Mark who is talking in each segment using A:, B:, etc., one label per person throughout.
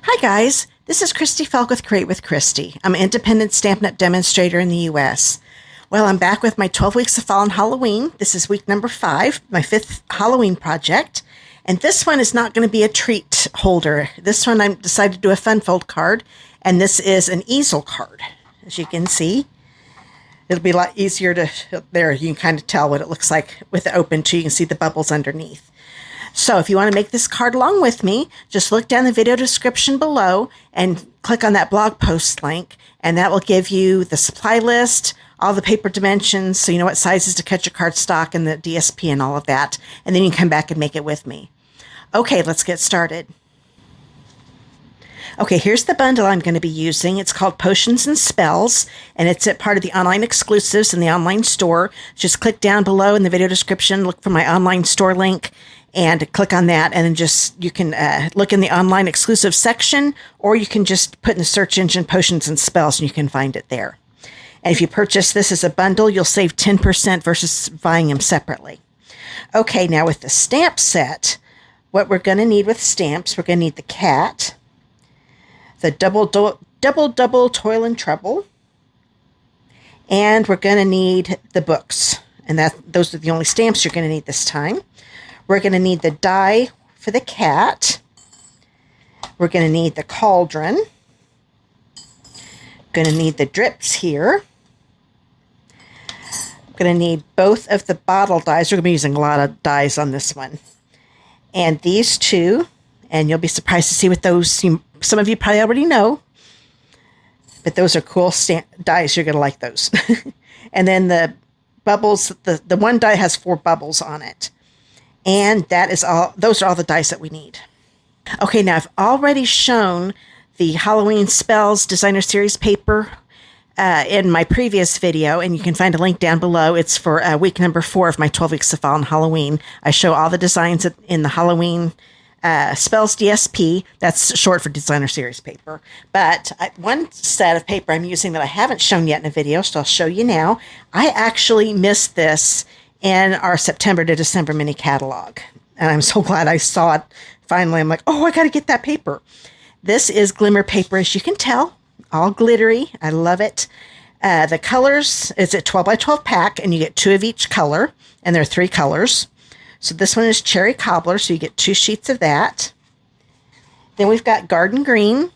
A: Hi guys, this is Christy Fulk with Create with Christy. I'm an independent Stampin' Up! Demonstrator in the US. Well, I'm back with my 12 Weeks of Fall and Halloween. This is week number 5, my 5th Halloween project. And this one is not going to be a treat holder. This one I decided to do a fun fold card, and this is an easel card. As you can see, it'll be a lot easier to, there you can kind of tell what it looks like with it open too. You can see the bubbles underneath. So if you want to make this card along with me, just look down the video description below and click on that blog post link, and that will give you the supply list, all the paper dimensions, so you know what sizes to cut your cardstock and the DSP and all of that, and then you can come back and make it with me. Okay, let's get started. Okay, here's the bundle I'm going to be using. It's called Potions and Spells, and it's at part of the online exclusives in the online store. Just click down below in the video description, look for my online store link, and click on that, and then just you can look in the online exclusive section, or you can just put in the search engine Potions and Spells, and you can find it there. And if you purchase this as a bundle, you'll save 10% versus buying them separately. Okay, now with the stamp set, what we're going to need with stamps, we're going to need the cat, the double toil and trouble, and we're going to need the books. And those are the only stamps you're going to need this time. We're going to need the die for the cat. We're going to need the cauldron. Going to need the drips here. Going to need both of the bottle dies. We're going to be using a lot of dies on this one. And these two, and you'll be surprised to see what those, some of you probably already know, but those are cool dies. You're going to like those. And then the bubbles, the one die has 4 bubbles on it. And that is all, those are all the dice that we need. Okay, now I've already shown the Halloween Spells Designer Series paper in my previous video, and you can find a link down below. It's for week number 4 of my 12 Weeks of Fall and Halloween. I show all the designs in the Halloween Spells DSP. That's short for Designer Series paper. But one set of paper I'm using that I haven't shown yet in a video, so I'll show you now. I actually missed this in our September to December mini catalog. And I'm so glad I saw it finally. I'm like, oh, I got to get that paper. This is glimmer paper, as you can tell, all glittery. I love it. The colors is a 12 by 12 pack, and you get 2 of each color, and there are 3 colors. So this one is Cherry Cobbler, so you get 2 sheets of that. Then we've got Garden Green.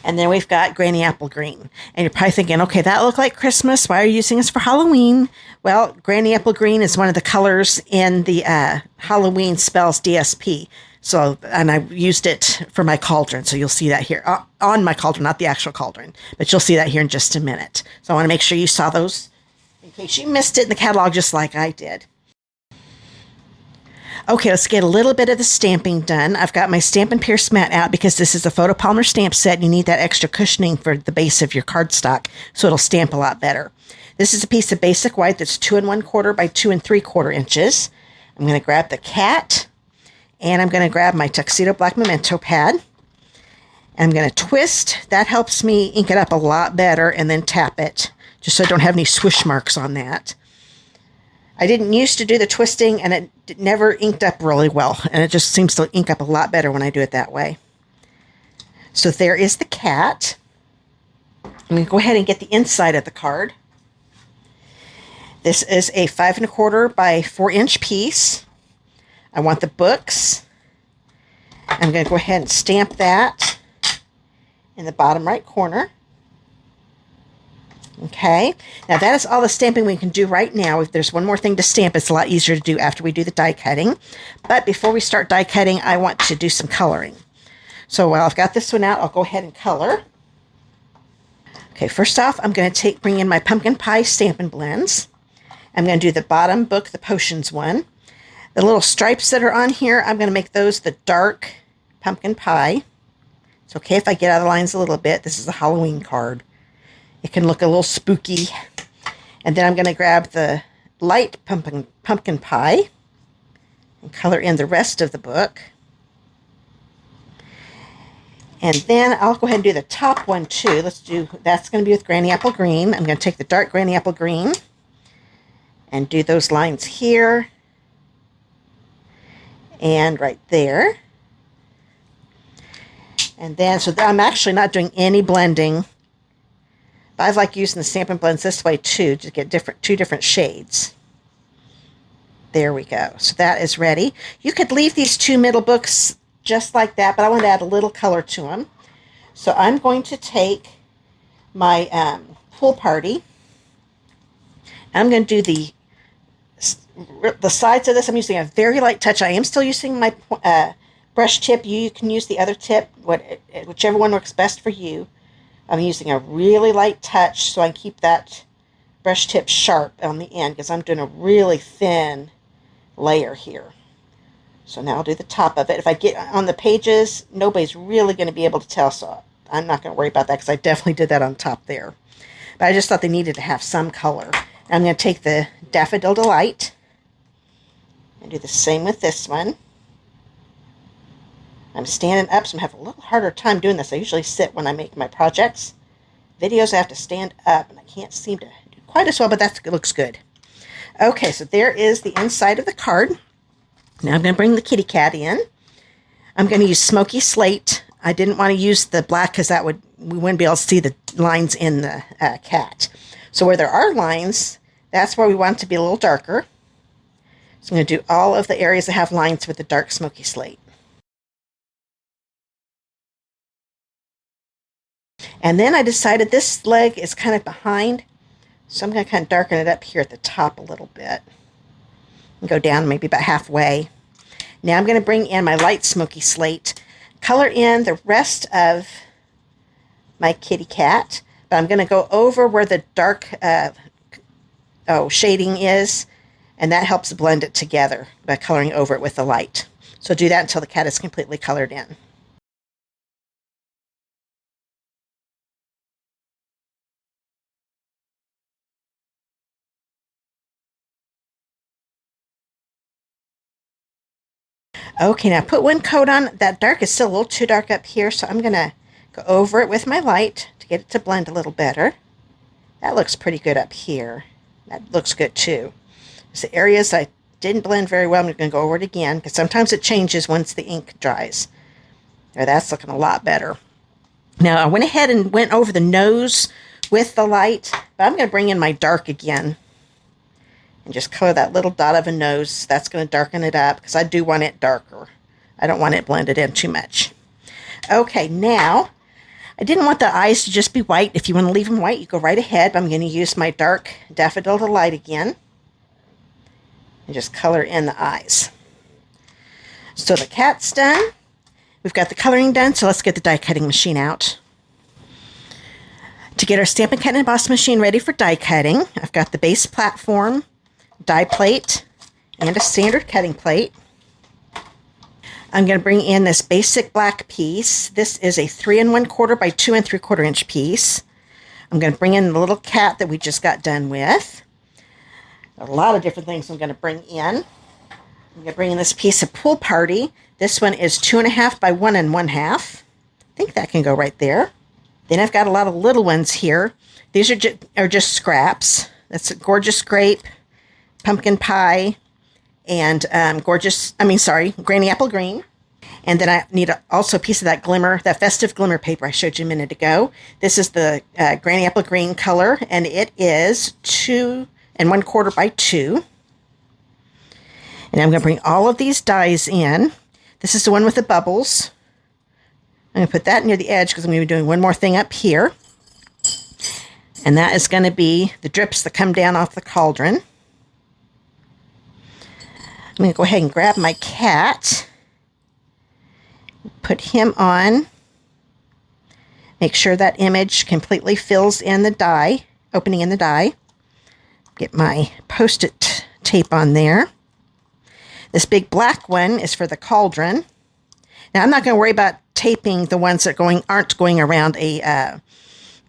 A: And then we've got Granny Apple Green. And you're probably thinking, okay, that looked like Christmas. Why are you using this for Halloween? Well, Granny Apple Green is one of the colors in the Halloween Spells DSP. So, and I used it for my cauldron. So you'll see that here on my cauldron, not the actual cauldron. But you'll see that here in just a minute. So I want to make sure you saw those in case you missed it in the catalog just like I did. Okay, let's get a little bit of the stamping done. I've got my Stampin' Pierce mat out because this is a photopolymer stamp set. You need that extra cushioning for the base of your cardstock, so it'll stamp a lot better. This is a piece of basic white that's 2 1/4 by 2 3/4 inches. I'm going to grab the cat, and I'm going to grab my Tuxedo Black Memento pad. And I'm going to twist. That helps me ink it up a lot better, and then tap it, just so I don't have any swoosh marks on that. I didn't used to do the twisting, and it never inked up really well, and it just seems to ink up a lot better when I do it that way. So there is the cat. I'm going to go ahead and get the inside of the card. This is a 5 1/4 by 4 inch piece. I want the books. I'm going to go ahead and stamp that in the bottom right corner. Okay, now that is all the stamping we can do right now. If there's one more thing to stamp, it's a lot easier to do after we do the die cutting. But before we start die cutting, I want to do some coloring. So while I've got this one out, I'll go ahead and color. Okay, first off, I'm going to bring in my Pumpkin Pie Stampin' Blends. I'm going to do the bottom book, the Potions one. The little stripes that are on here, I'm going to make those the dark Pumpkin Pie. It's okay if I get out of the lines a little bit. This is a Halloween card. It can look a little spooky. And then I'm going to grab the light pumpkin pie and color in the rest of the book. And then I'll go ahead and do the top one too. That's going to be with Granny Apple Green. I'm going to take the dark Granny Apple Green and do those lines here and right there. And then, so I'm actually not doing any blending. But I like using the Stampin' Blends this way too, to get two different shades. There we go. So that is ready. You could leave these two middle books just like that, but I want to add a little color to them. So I'm going to take my Pool Party. I'm going to do the sides of this. I'm using a very light touch. I am still using my brush tip. You can use the other tip, whichever one works best for you. I'm using a really light touch so I can keep that brush tip sharp on the end, because I'm doing a really thin layer here. So now I'll do the top of it. If I get on the pages, nobody's really going to be able to tell, so I'm not going to worry about that, because I definitely did that on top there. But I just thought they needed to have some color. I'm going to take the Daffodil Delight and do the same with this one. I'm standing up, so I'm having a little harder time doing this. I usually sit when I make my projects. Videos, I have to stand up, and I can't seem to do quite as well, but that looks good. Okay, so there is the inside of the card. Now I'm going to bring the kitty cat in. I'm going to use Smoky Slate. I didn't want to use the black because we wouldn't be able to see the lines in the cat. So where there are lines, that's where we want it to be a little darker. So I'm going to do all of the areas that have lines with the dark Smoky Slate. And then I decided this leg is kind of behind, so I'm going to kind of darken it up here at the top a little bit. And go down maybe about halfway. Now I'm going to bring in my light Smoky Slate, color in the rest of my kitty cat, but I'm going to go over where the dark shading is, and that helps blend it together by coloring over it with the light. So do that until the cat is completely colored in. Okay, now put one coat on. That dark is still a little too dark up here, so I'm going to go over it with my light to get it to blend a little better. That looks pretty good up here. That looks good too. So the areas I didn't blend very well, I'm going to go over it again, because sometimes it changes once the ink dries. Now that's looking a lot better. Now I went ahead and went over the nose with the light, but I'm going to bring in my dark again. And just color that little dot of a nose. That's going to darken it up, because I do want it darker. I don't want it blended in too much. Okay, now, I didn't want the eyes to just be white. If you want to leave them white, you go right ahead. But I'm going to use my dark Daffodil Delight again. And just color in the eyes. So the cat's done. We've got the coloring done, so let's get the die cutting machine out. To get our Stampin' Cut and Emboss machine ready for die cutting, I've got the base platform, die plate, and a standard cutting plate. I'm going to bring in this basic black piece. This is a 3 1/4 by 2 3/4 inch piece. I'm going to bring in the little cat that we just got done with. A lot of different things I'm going to bring in. I'm going to bring in this piece of Pool Party. This one is 2 1/2 by 1 1/2. I think that can go right there. Then I've got a lot of little ones here. These are just scraps. That's a Gorgeous Grape, Pumpkin Pie, and Granny Apple Green. And then I need also a piece of that glimmer, that festive glimmer paper I showed you a minute ago. This is the Granny Apple Green color, and it is 2 1/4 by 2. And I'm going to bring all of these dies in. This is the one with the bubbles. I'm going to put that near the edge because I'm going to be doing one more thing up here. And that is going to be the drips that come down off the cauldron. I'm going to go ahead and grab my cat, put him on, make sure that image completely fills in the die, opening in the die. Get my Post-it tape on there. This big black one is for the cauldron. Now I'm not going to worry about taping the ones that aren't going around a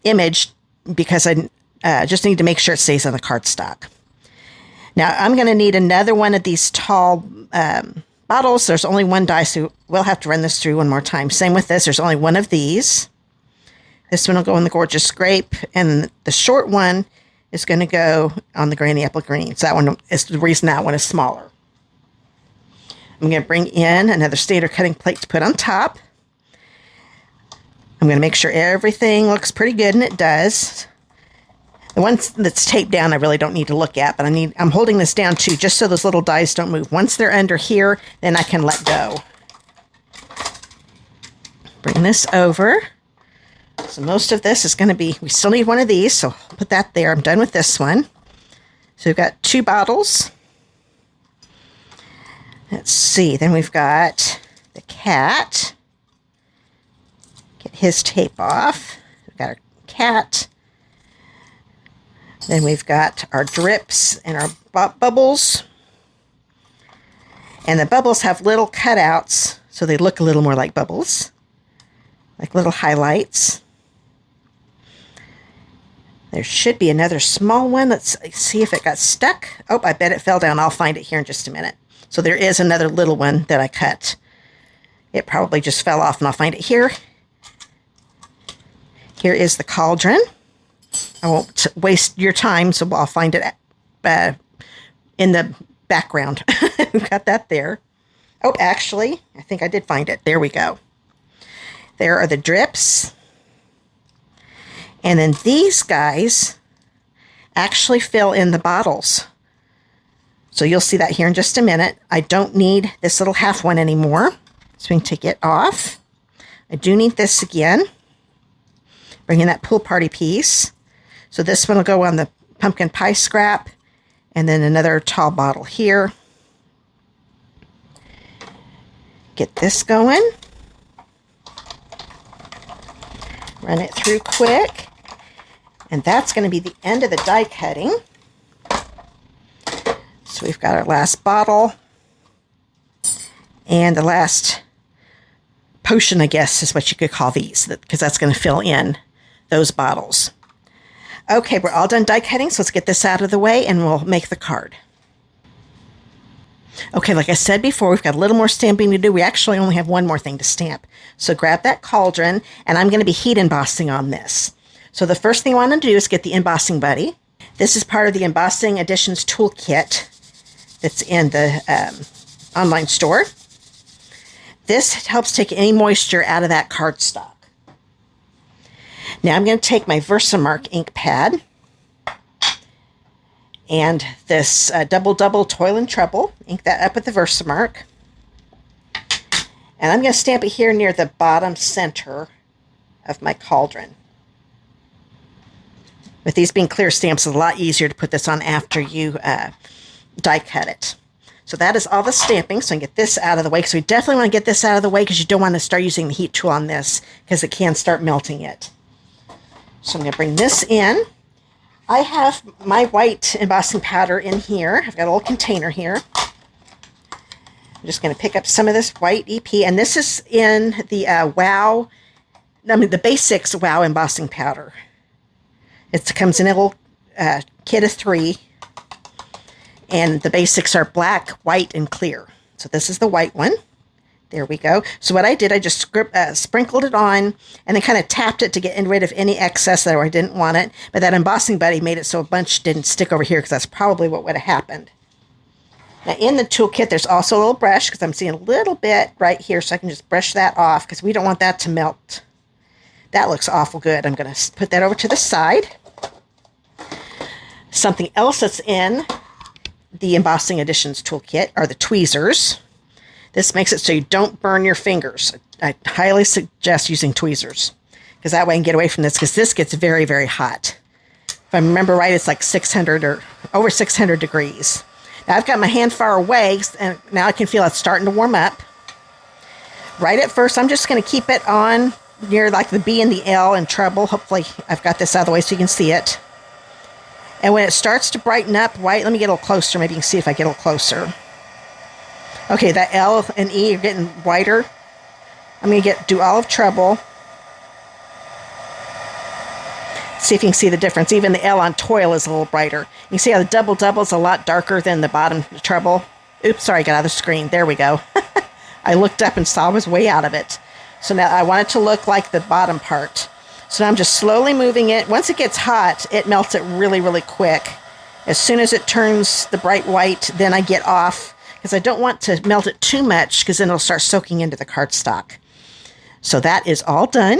A: image, because I just need to make sure it stays on the cardstock. Now, I'm going to need another one of these tall bottles. There's only one die, so we'll have to run this through one more time. Same with this. There's only one of these. This one will go in the Gorgeous Grape, and the short one is going to go on the Granny Apple Green. So that one is the reason that one is smaller. I'm going to bring in another standard cutting plate to put on top. I'm going to make sure everything looks pretty good, and it does. The one that's taped down I really don't need to look at, but I'm holding this down too, just so those little dies don't move. Once they're under here, then I can let go. Bring this over. So most of this is going to be, we still need one of these, so I'll put that there. I'm done with this one. So we've got 2 bottles. Let's see, then we've got the cat. Get his tape off. We've got our cat. Then we've got our drips and our bubbles. And the bubbles have little cutouts, so they look a little more like bubbles, like little highlights. There should be another small one. Let's see if it got stuck. Oh, I bet it fell down. I'll find it here in just a minute. So there is another little one that I cut. It probably just fell off, and I'll find it here. Here is the cauldron. I won't waste your time, so I'll find it in the background. We've got that there. Oh, actually, I think I did find it. There we go. There are the drips. And then these guys actually fill in the bottles. So you'll see that here in just a minute. I don't need this little half one anymore. So we can take it off. I do need this again. Bring in that pool party piece. So this one will go on the pumpkin pie scrap, and then another tall bottle here. Get this going. Run it through quick. And that's going to be the end of the die cutting. So we've got our last bottle. And the last potion, I guess, is what you could call these, because that's going to fill in those bottles. Okay, we're all done die cutting, so let's get this out of the way and we'll make the card. Okay, like I said before, we've got a little more stamping to do. We actually only have one more thing to stamp. So grab that cauldron, and I'm going to be heat embossing on this. So the first thing I want to do is get the embossing buddy. This is part of the Embossing Additions Toolkit that's in the online store. This helps take any moisture out of that cardstock. Now I'm going to take my Versamark ink pad and this Double Toil and Trouble, ink that up with the Versamark. And I'm going to stamp it here near the bottom center of my cauldron. With these being clear stamps, it's a lot easier to put this on after you die cut it. So that is all the stamping, so I can get this out of the way, because we definitely want to get this out of the way because you don't want to start using the heat tool on this because it can start melting it. So I'm going to bring this in. I have my white embossing powder in here. I've got a little container here. I'm just going to pick up some of this white EP, and this is in the the Basics Wow embossing powder. It comes in a little kit of 3, and the basics are black, white, and clear. So this is the white one. There we go. So what I did, I just sprinkled it on and then kind of tapped it to get rid of any excess that I didn't want it. But that embossing buddy made it so a bunch didn't stick over here, because that's probably what would have happened. Now in the toolkit, there's also a little brush, because I'm seeing a little bit right here, so I can just brush that off because we don't want that to melt. That looks awful good. I'm going to put that over to the side. Something else that's in the Embossing Additions Toolkit are the tweezers. This makes it so you don't burn your fingers. I highly suggest using tweezers, because that way I can get away from this, because this gets very, very hot. If I remember right, it's like 600 or over 600 degrees. Now I've got my hand far away, and now I can feel it's starting to warm up. Right at first, I'm just going to keep it on near like the B and the L in Trouble. Hopefully I've got this out of the way so you can see it. And when it starts to brighten up white, let me get a little closer. Maybe you can see if I get a little closer. Okay, that L and E are getting whiter. I'm going to do All of Trouble. See if you can see the difference. Even the L on Toil is a little brighter. You can see how the double is a lot darker than the bottom Trouble. Oops, sorry, I got out of the screen. There we go. I looked up and saw I was way out of it. So now I want it to look like the bottom part. So now I'm just slowly moving it. Once it gets hot, it melts it really, really quick. As soon as it turns the bright white, then I get off, because I don't want to melt it too much, because then it'll start soaking into the cardstock. So that is all done.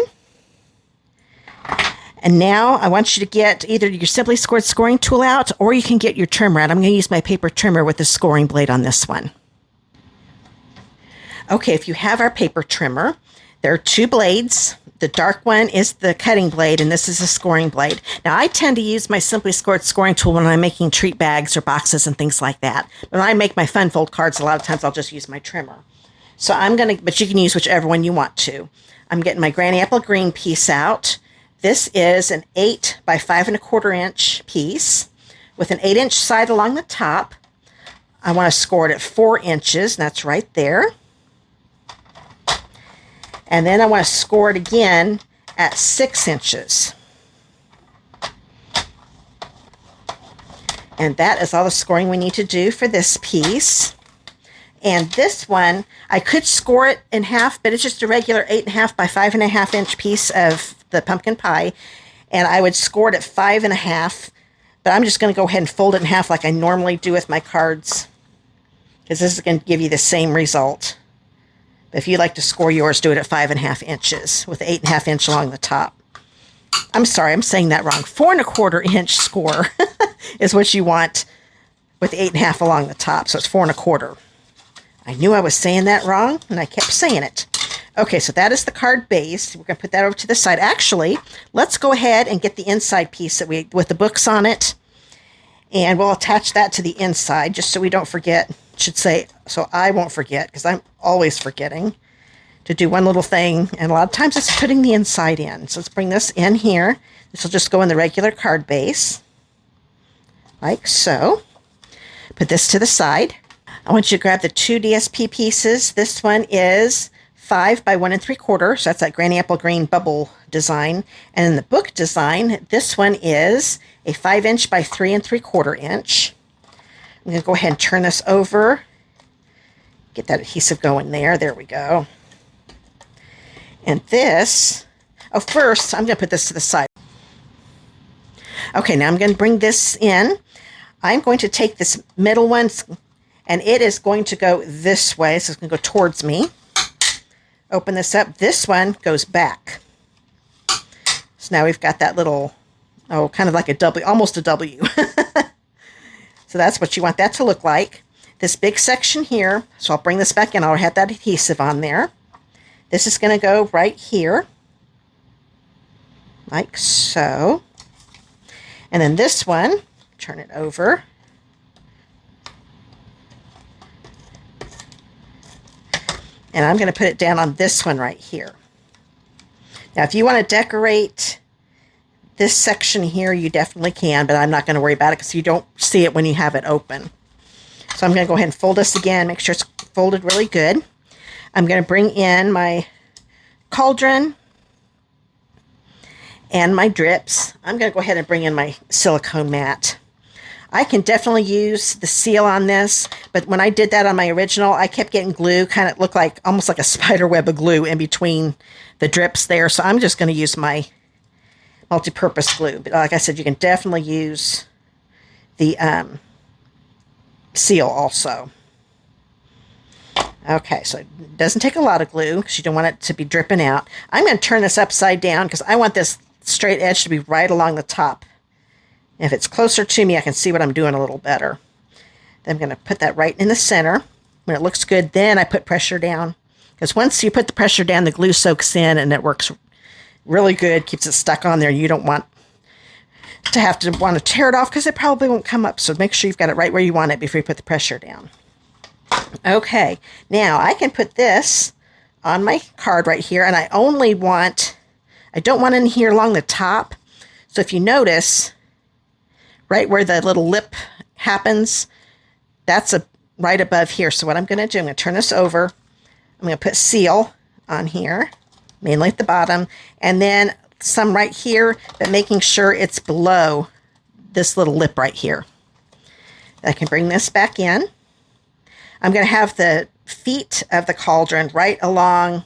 A: And now I want you to get either your Simply Scored scoring tool out, or you can get your trimmer out. I'm going to use my paper trimmer with the scoring blade on this one. Okay, if you have our paper trimmer, there are two blades. The dark one is the cutting blade, and this is a scoring blade. Now, I tend to use my Simply Scored scoring tool when I'm making treat bags or boxes and things like that. When I make my fun fold cards, a lot of times I'll just use my trimmer. So but you can use whichever one you want to. I'm getting my Granny Apple Green piece out. This is an 8 by 5 1/4 inch piece with an 8-inch side along the top. I want to score it at 4 inches, and that's right there. And then I want to score it again at 6 inches. And that is all the scoring we need to do for this piece. And this one, I could score it in half, but it's just a regular 8.5 by 5 1/2 inch piece of the pumpkin pie. And I would score it at 5 1/2, but I'm just going to go ahead and fold it in half like I normally do with my cards, because this is going to give you the same result. But if you'd like to score yours, do it at 5 1/2 inches with 8.5 inch along the top. I'm sorry, I'm saying that wrong. 4 1/4 inch score is what you want with 8.5 along the top. So it's 4 1/4. I knew I was saying that wrong, and I kept saying it. Okay, so that is the card base. We're going to put that over to the side. Actually, let's go ahead and get the inside piece with the books on it, and we'll attach that to the inside just so we don't forget. So I won't forget, because I'm always forgetting to do one little thing, and a lot of times it's putting the inside in. So let's bring this in here. This will just go in the regular card base, like so. Put this to the side. I want you to grab the two DSP pieces. This one is 5 by 1 3/4, so that's that Granny Apple Green bubble design. And in the book design, this one is a 5-inch by 3 3/4 inch. I'm going to go ahead and turn this over. Get that adhesive going there. There we go. And this, first, I'm going to put this to the side. Okay, now I'm going to bring this in. I'm going to take this middle one, and it is going to go this way. So it's going to go towards me. Open this up. This one goes back. So now we've got that little, kind of like a W, almost a W. So that's what you want that to look like. This big section here, so I'll bring this back in. I'll have that adhesive on there. This is going to go right here, like so. And then this one, turn it over. And I'm going to put it down on this one right here. Now, if you want to decorate this section here, you definitely can, but I'm not going to worry about it because you don't see it when you have it open. So I'm going to go ahead and fold this again, make sure it's folded really good. I'm going to bring in my cauldron and my drips. I'm going to go ahead and bring in my silicone mat. I can definitely use the seal on this, but when I did that on my original, I kept getting glue, kind of looked like almost like a spider web of glue in between the drips there. So I'm just going to use my multi-purpose glue. But like I said, you can definitely use the seal also. Okay, so it doesn't take a lot of glue because you don't want it to be dripping out. I'm going to turn this upside down because I want this straight edge to be right along the top. If it's closer to me, I can see what I'm doing a little better. Then I'm going to put that right in the center. When it looks good, then I put pressure down. Because once you put the pressure down, the glue soaks in and it works really good, keeps it stuck on there. You don't want to want to tear it off because it probably won't come up. So make sure you've got it right where you want it before you put the pressure down. Okay, now I can put this on my card right here, and I don't want it in here along the top. So if you notice, right where the little lip happens, that's right above here. So what I'm going to do, I'm going to turn this over. I'm going to put seal on here, mainly at the bottom, and then some right here, but making sure it's below this little lip right here. I can bring this back in. I'm going to have the feet of the cauldron right along,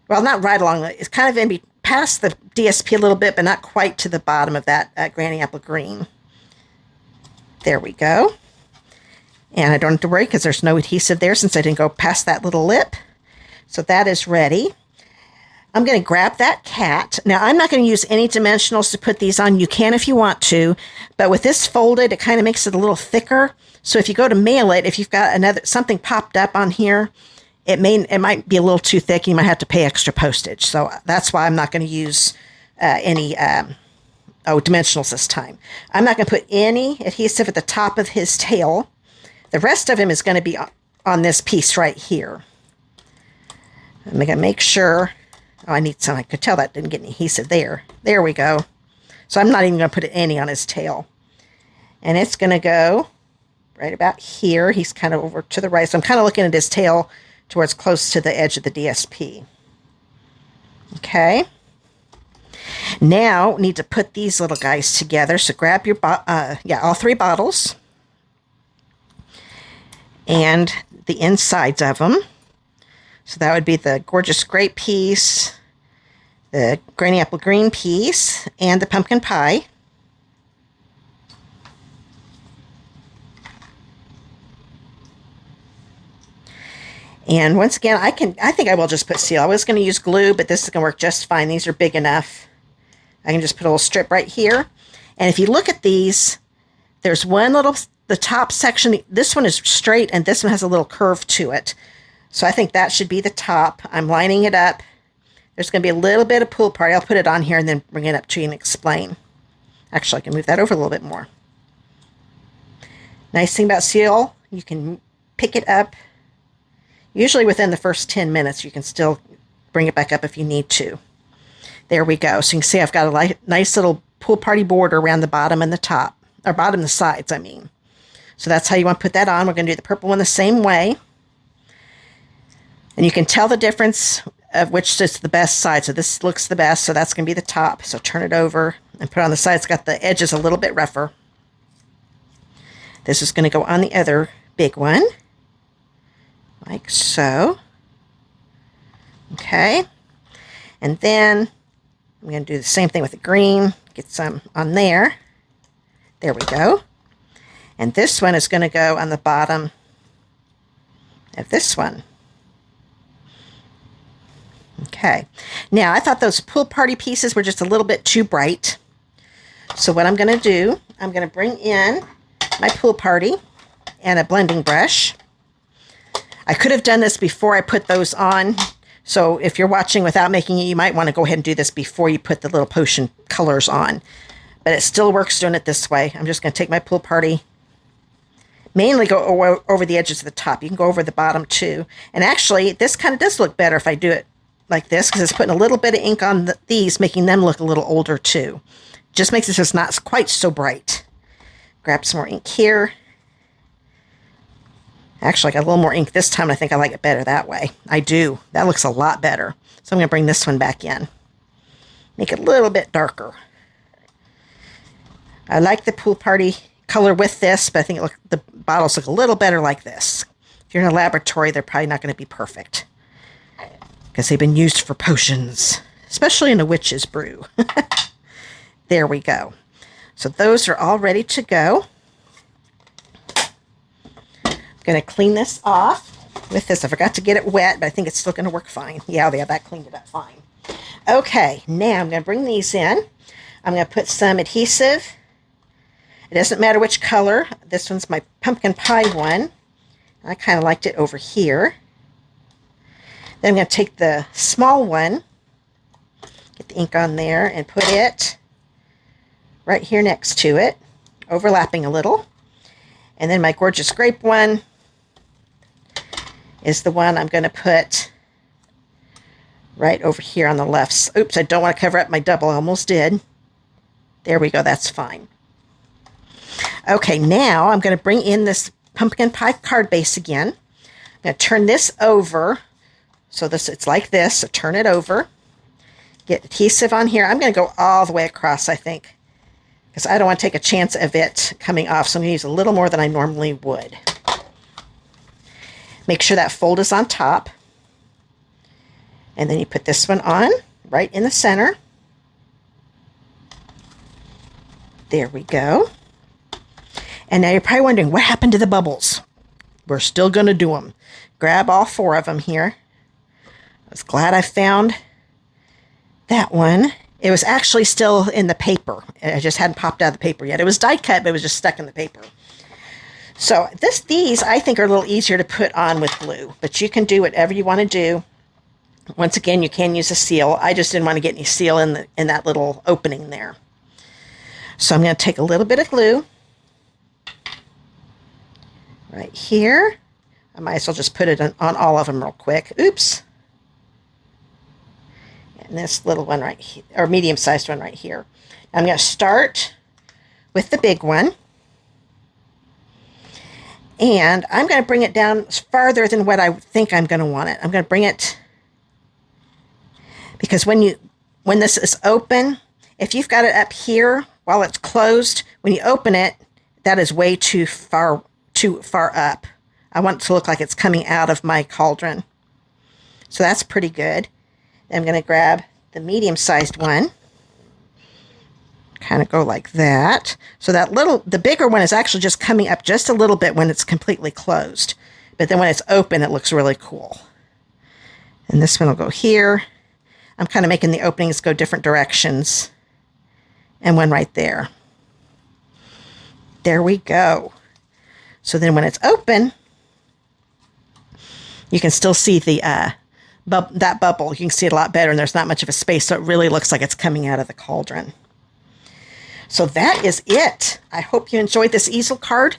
A: well, not right along, it's kind of past the DSP a little bit, but not quite to the bottom of that Granny Apple Green. There we go. And I don't have to worry because there's no adhesive there since I didn't go past that little lip. So that is ready. I'm going to grab that cat. Now, I'm not going to use any dimensionals to put these on. You can if you want to, but with this folded, it kind of makes it a little thicker. So if you go to mail it, if you've got something popped up on here, it might be a little too thick. You might have to pay extra postage. So that's why I'm not going to use any dimensionals this time. I'm not going to put any adhesive at the top of his tail. The rest of him is going to be on this piece right here. I'm going to make sure. Oh, I need some. I could tell that didn't get any adhesive there. There we go. So I'm not even going to put any on his tail. And it's going to go right about here. He's kind of over to the right. So I'm kind of looking at his tail towards close to the edge of the DSP. Okay. Now, need to put these little guys together. So grab your, all 3 bottles. And the insides of them. So that would be the gorgeous grape piece, the granny apple green piece, and the pumpkin pie. And once again, I think I will just put seal. I was going to use glue, but this is going to work just fine. These are big enough. I can just put a little strip right here. And if you look at these, there's one little, the top section, this one is straight, and this one has a little curve to it. So I think that should be the top. I'm lining it up. There's going to be a little bit of pool party. I'll put it on here and then bring it up to you and explain. Actually, I can move that over a little bit more. Nice thing about seal, you can pick it up. Usually within the first 10 minutes, you can still bring it back up if you need to. There we go. So you can see I've got a nice little pool party border around the bottom and the top. Or bottom and the sides, I mean. So that's how you want to put that on. We're going to do the purple one the same way. And you can tell the difference of which is the best side. So this looks the best, so that's going to be the top. So turn it over and put it on the side. It's got the edges a little bit rougher. This is going to go on the other big one, like so. Okay. And then I'm going to do the same thing with the green. Get some on there. There we go. And this one is going to go on the bottom of this one. Okay, now I thought those pool party pieces were just a little bit too bright. So what I'm going to do, I'm going to bring in my pool party and a blending brush. I could have done this before I put those on. So if you're watching without making it, you might want to go ahead and do this before you put the little potion colors on. But it still works doing it this way. I'm just going to take my pool party, mainly go over the edges of the top. You can go over the bottom too. And actually, this kind of does look better if I do it like this, because it's putting a little bit of ink on these, making them look a little older too. Just makes it just not quite so bright. Grab some more ink here. Actually, I got a little more ink this time. I think I like it better that way. I do. That looks a lot better. So I'm going to bring this one back in. Make it a little bit darker. I like the pool party color with this, but I think the bottles look a little better like this. If you're in a laboratory, they're probably not going to be perfect, because they've been used for potions, especially in a witch's brew. There we go. So those are all ready to go. I'm going to clean this off with this. I forgot to get it wet, but I think it's still going to work fine. Yeah, that cleaned it up fine. Okay, now I'm going to bring these in. I'm going to put some adhesive. It doesn't matter which color. This one's my pumpkin pie one. I kind of liked it over here. Then I'm going to take the small one, get the ink on there, and put it right here next to it, overlapping a little. And then my gorgeous grape one is the one I'm going to put right over here on the left. Oops, I don't want to cover up my double. I almost did. There we go. That's fine. Okay, now I'm going to bring in this pumpkin pie card base again. I'm going to turn this over. So it's like this. So turn it over. Get adhesive on here. I'm going to go all the way across, I think, because I don't want to take a chance of it coming off. So I'm going to use a little more than I normally would. Make sure that fold is on top. And then you put this one on right in the center. There we go. And now you're probably wondering, what happened to the bubbles? We're still going to do them. Grab all 4 of them here. I was glad I found that one, it was actually still in the paper. It just hadn't popped out of the paper yet. It was die cut, but it was just stuck in the paper. So these I think are a little easier to put on with glue, but you can do whatever you want to do. Once again, you can use a seal. I just didn't want to get any seal in that little opening there. So I'm going to take a little bit of glue right here. I might as well just put it on all of them real quick. Oops. And this little one right here, or medium-sized one right here. I'm going to start with the big one. And I'm going to bring it down farther than what I think I'm going to want it. I'm going to bring it, because when this is open, if you've got it up here while it's closed, when you open it, that is way too far up. I want it to look like it's coming out of my cauldron. So that's pretty good. I'm going to grab the medium-sized one. Kind of go like that. So the bigger one is actually just coming up just a little bit when it's completely closed. But then when it's open, it looks really cool. And this one will go here. I'm kind of making the openings go different directions. And one right there. There we go. So then when it's open, you can still see that bubble. You can see it a lot better, and there's not much of a space, so it really looks like it's coming out of the cauldron. So that is it. I hope you enjoyed this easel card.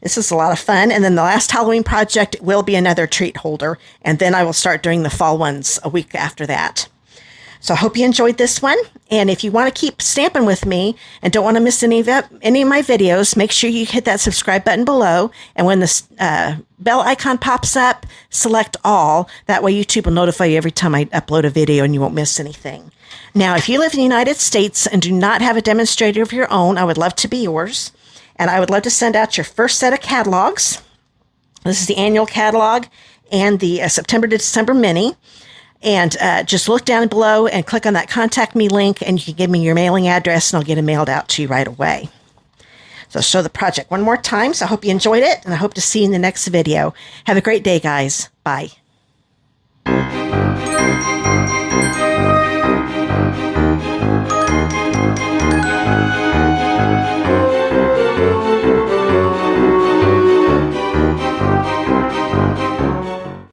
A: This is a lot of fun. And then the last Halloween project will be another treat holder. And then I will start doing the fall ones a week after that. So I hope you enjoyed this one. And if you want to keep stamping with me and don't want to miss any of my videos, make sure you hit that subscribe button below. And when the bell icon pops up, select all. That way YouTube will notify you every time I upload a video and you won't miss anything. Now, if you live in the United States and do not have a demonstrator of your own, I would love to be yours. And I would love to send out your first set of catalogs. This is the annual catalog and the September to December mini. And just look down below and click on that contact me link, and you can give me your mailing address and I'll get it mailed out to you right away. So I'll show the project one more time. So I hope you enjoyed it, and I hope to see you in the next video. Have a great day, guys. Bye.